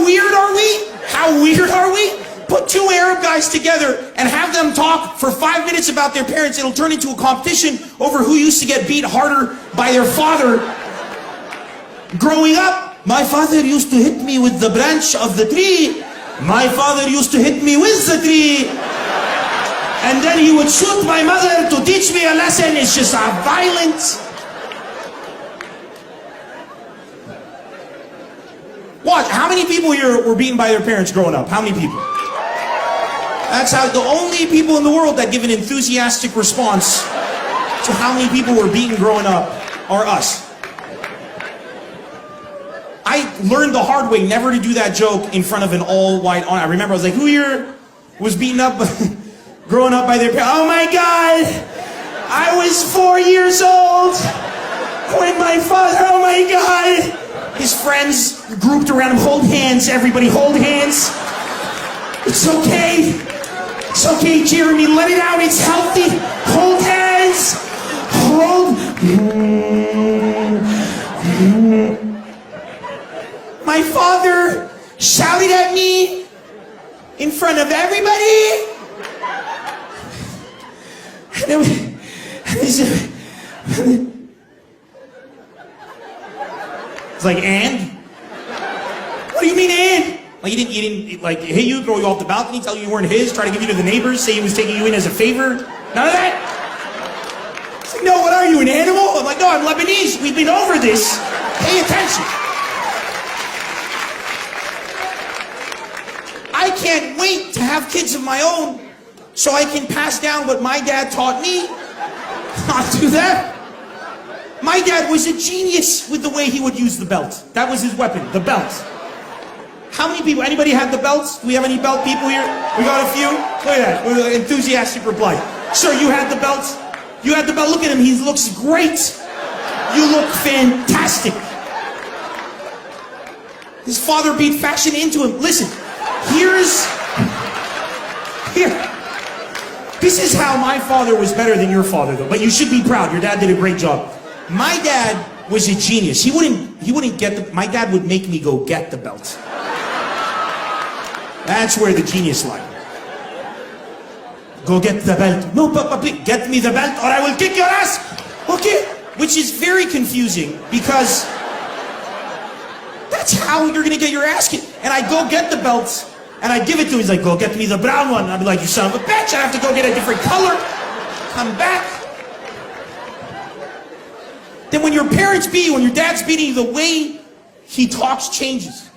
weird are we? How weird are we? Put two Arab guys together and have them talk for 5 minutes about their parents. It'll turn into a competition over who used to get beat harder by their father growing up. My father used to hit me with the branch of the tree. My father used to hit me with the tree. And then he would shoot my mother to teach me a lesson. It's just a violent... Watch, how many people here were beaten by their parents growing up? How many people? That's how the only people in the world that give an enthusiastic response to how many people were beaten growing up are us. I learned the hard way never to do that joke in front of an all-white audience. I remember I was like, who here was beaten up growing up by their parents? Oh my God, I was 4 years old when my father, oh my God. His friends grouped around him, hold hands, everybody hold hands. It's okay. It's okay, Jeremy, let it out, it's healthy. Hold hands. Hold. My father shouted at me in front of everybody. It's like, and? What do you mean, and? Like, he didn't like hit you, throw you off the balcony, tell you you weren't his, try to give you to the neighbors, say he was taking you in as a favor? None of that? It's like, no, what are you, an animal? I'm like, no, I'm Lebanese. We've been over this. Pay attention. I can't wait to have kids of my own so I can pass down what my dad taught me. Not do that. My dad was a genius with the way he would use the belt. That was his weapon, the belt. How many people, anybody had the belts? Do we have any belt people here? We got a few? Look at that, enthusiastic reply. Sir, you had the belts? You had the belt, look at him, he looks great. You look fantastic. His father beat fashion into him. Listen, here. This is how my father was better than your father though, but you should be proud, your dad did a great job. My dad was a genius. He wouldn't get the, my dad would make me go get the belt. That's where the genius lies. Go get the belt. No, Papa, please, get me the belt or I will kick your ass. Okay? Which is very confusing because that's how you're gonna get your ass kicked. And I go get the belt and I give it to him. He's like, go get me the brown one. I'd be like, you son of a bitch, I have to go get a different color. Come back. Then when your parents beat you, when your dad's beating you, the way he talks changes.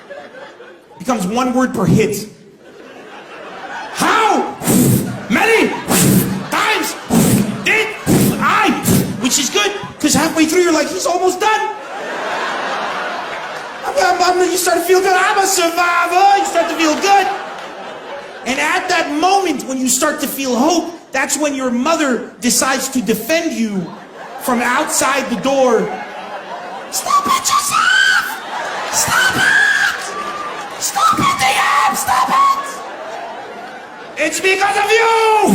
It becomes one word per hit. How many times did I? Which is good, because halfway through you're like, he's almost done. You start to feel good. I'm a survivor. You start to feel good. And at that moment when you start to feel hope, that's when your mother decides to defend you from outside the door. Stop it, Joseph! Stop it! Stop it, DM! Stop it! It's because of you!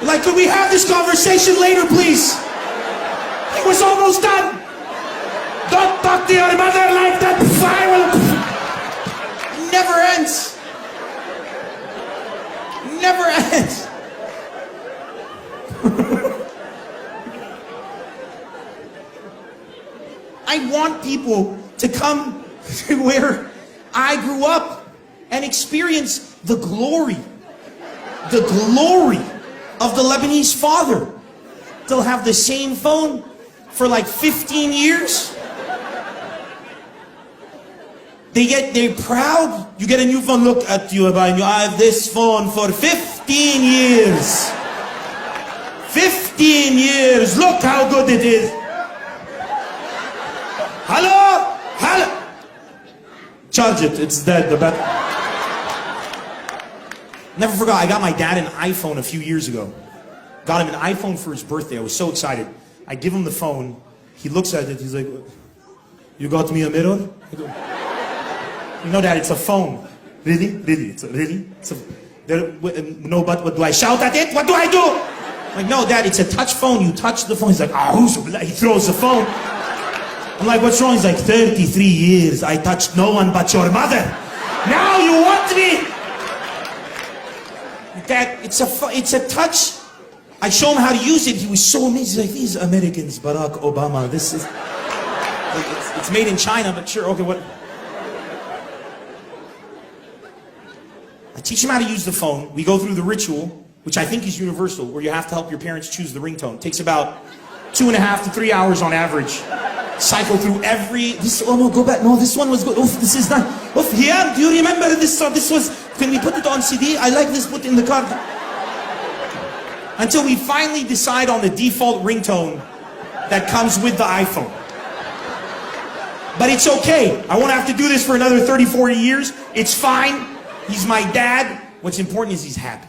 Like, could we have this conversation later, please? It was almost done. Don't talk to your mother like that. Never ends. Never ends. I want people to come to where I grew up and experience the glory of the Lebanese father. They'll have the same phone for like 15 years. They're proud. You get a new phone, look at you, I have this phone for 15 years. 15 years, look how good it is. Hello? Hello? Charge it, it's dead, the battery. Never forgot, I got my dad an iPhone a few years ago. Got him an iPhone for his birthday, I was so excited. I give him the phone, he looks at it, he's like, you got me a mirror? I go, you know, Dad, it's a phone. Really? Really? No, but what do I shout at it? What do I do? I'm like, no, Dad, it's a touch phone. You touch the phone. He's like, he throws the phone. I'm like, what's wrong? He's like, 33 years, I touched no one but your mother. Now you want me? Dad, it's a touch. I show him how to use it. He was so amazed. He's like, these Americans, Barack Obama, this is... Like, it's made in China, but sure, okay, what? I teach him how to use the phone. We go through the ritual, which I think is universal, where you have to help your parents choose the ringtone. It takes about 2.5 to 3 hours on average. Cycle through every... oh no, go back. No, this one was good. Oof, this is not... Oof, here, do you remember this song? This was... Can we put it on CD? I like this, put in the car. Until we finally decide on the default ringtone that comes with the iPhone. But it's okay. I won't have to do this for another 30, 40 years. It's fine. He's my dad. What's important is he's happy.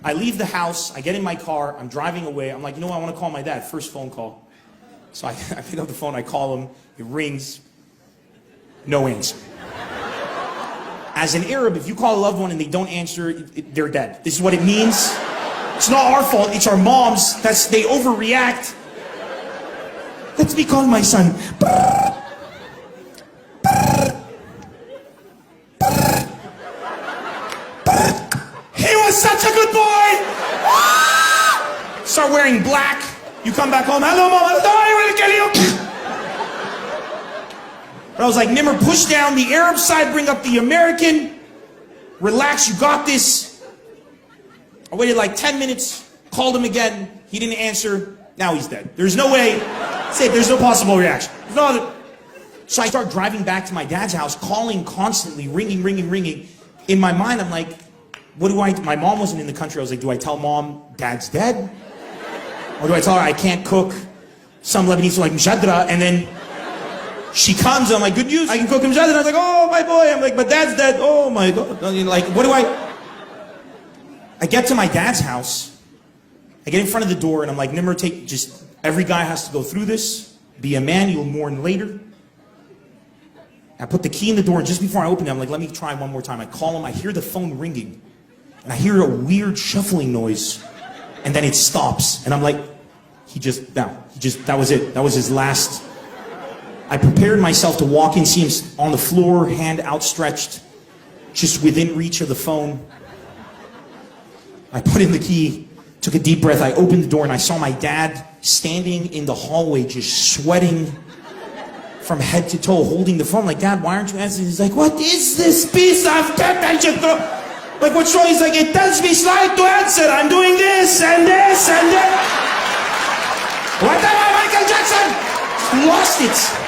I leave the house. I get in my car. I'm driving away. I'm like, you know what? I want to call my dad. First phone call. So I pick up the phone. I call him. It rings. No answer. As an Arab, if you call a loved one and they don't answer, they're dead. This is what it means. It's not our fault. It's our moms. They overreact. Let me call my son. He was such a good boy. Start wearing black. You come back home. Hello, mom. I will kill you. But I was like, Nimmer, push down the Arab side, bring up the American. Relax, you got this. I waited like 10 minutes, called him again. He didn't answer. Now he's dead. There's no way. There's no possible reaction. So I start driving back to my dad's house, calling constantly, ringing. In my mind, I'm like, what do I... My mom wasn't in the country. I was like, do I tell mom dad's dead? Or do I tell her I can't cook some Lebanese like mshadra, and then she comes, and I'm like, good news, I can cook mshadra. And I was like, oh, my boy. I'm like, but dad's dead. Oh, my God. Like, what do I... I get to my dad's house. I get in front of the door, and I'm like, Nimmer, every guy has to go through this. Be a man, you'll mourn later. I put the key in the door, and just before I open it, I'm like, let me try one more time. I call him, I hear the phone ringing, and I hear a weird shuffling noise, and then it stops, and I'm like, that was it. That was his last. I prepared myself to walk in, see him on the floor, hand outstretched, just within reach of the phone. I put in the key, took a deep breath, I opened the door, and I saw my dad standing in the hallway, just sweating from head to toe, holding the phone. Like, Dad, why aren't you answering? He's like, what is this piece of dirt I just throw? Like, what's wrong? He's like, it tells me slide to answer. I'm doing this and this and that. What am I, Michael Jackson? Lost it.